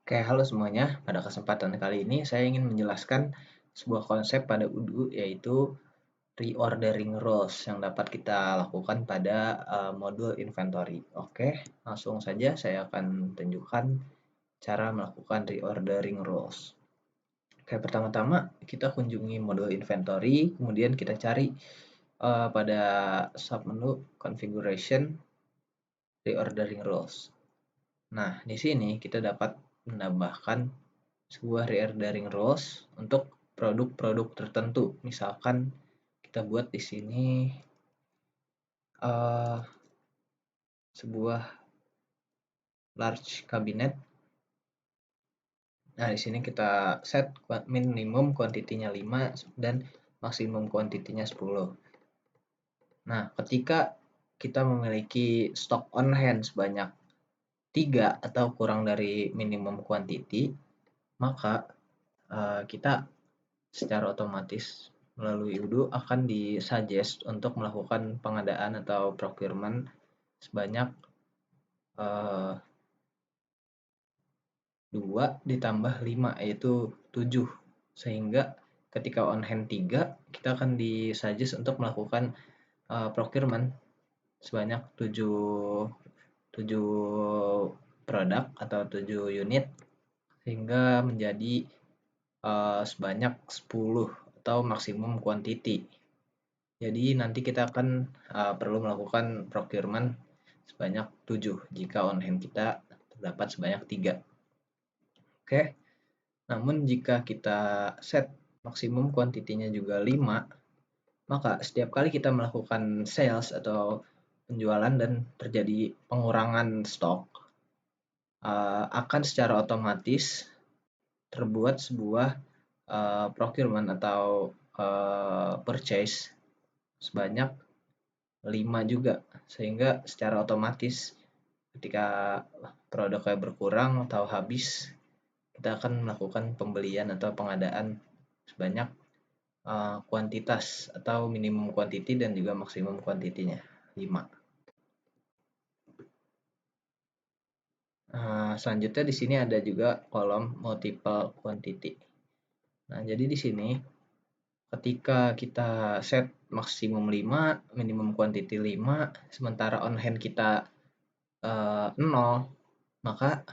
Oke, halo semuanya. Pada kesempatan kali ini saya ingin menjelaskan sebuah konsep pada Udu yaitu reordering roles yang dapat kita lakukan pada modul inventory. Oke, langsung saja saya akan tunjukkan cara melakukan reordering roles. Oke, pertama-tama kita kunjungi modul inventory, kemudian kita cari pada submenu configuration reordering roles. Nah, di sini kita dapat menambahkan sebuah reordering roles untuk produk-produk tertentu. Misalkan kita buat di sini sebuah large cabinet. Nah, di sini kita set minimum kuantitinya 5 dan maksimum kuantitinya 10. Nah, ketika kita memiliki stok on hand sebanyak 3 atau kurang dari minimum quantity, maka kita secara otomatis melalui Udo akan disuggest untuk melakukan pengadaan atau procurement sebanyak 2 ditambah 5 yaitu 7. Sehingga ketika on hand 3 kita akan disuggest untuk melakukan procurement sebanyak 7 produk atau 7 unit sehingga menjadi sebanyak 10 atau maksimum quantity. Jadi nanti kita akan perlu melakukan procurement sebanyak 7 jika on hand kita terdapat sebanyak 3. Oke. Namun jika kita set maksimum kuantitinya juga 5, maka setiap kali kita melakukan sales atau penjualan dan terjadi pengurangan stok, akan secara otomatis terbuat sebuah procurement atau purchase sebanyak 5 juga, sehingga secara otomatis ketika produknya berkurang atau habis, kita akan melakukan pembelian atau pengadaan sebanyak kuantitas atau minimum quantity dan juga maksimum quantity-nya 5. Selanjutnya di sini ada juga kolom multiple quantity. Nah, jadi di sini ketika kita set maksimum 5, minimum quantity 5, sementara on hand kita 0, maka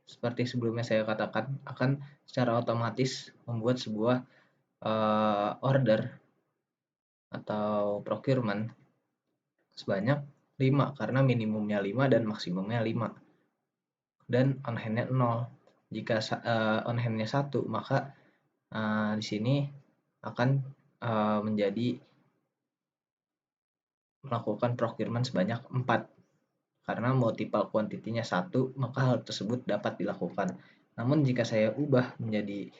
seperti sebelumnya saya katakan akan secara otomatis membuat sebuah order atau procurement sebanyak 5 karena minimumnya 5 dan maksimumnya 5. Dan on hand-nya 0. Jika on hand-nya 1, maka di sini akan menjadi melakukan procurement sebanyak 4. Karena multiple quantity-nya 1, maka hal tersebut dapat dilakukan. Namun jika saya ubah menjadi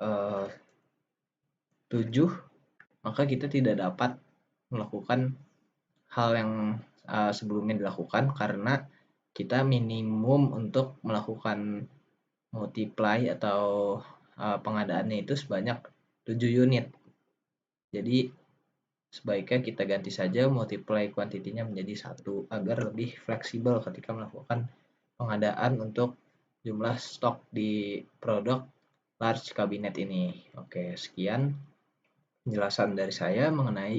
7, maka kita tidak dapat melakukan hal yang sebelumnya dilakukan karena kita minimum untuk melakukan multiply atau pengadaannya itu sebanyak 7 unit. Jadi sebaiknya kita ganti saja multiply kuantitinya menjadi 1 agar lebih fleksibel ketika melakukan pengadaan untuk jumlah stok di produk large cabinet ini. Oke, sekian penjelasan dari saya mengenai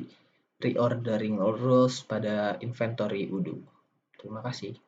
reordering rules pada inventory Udo. Terima kasih.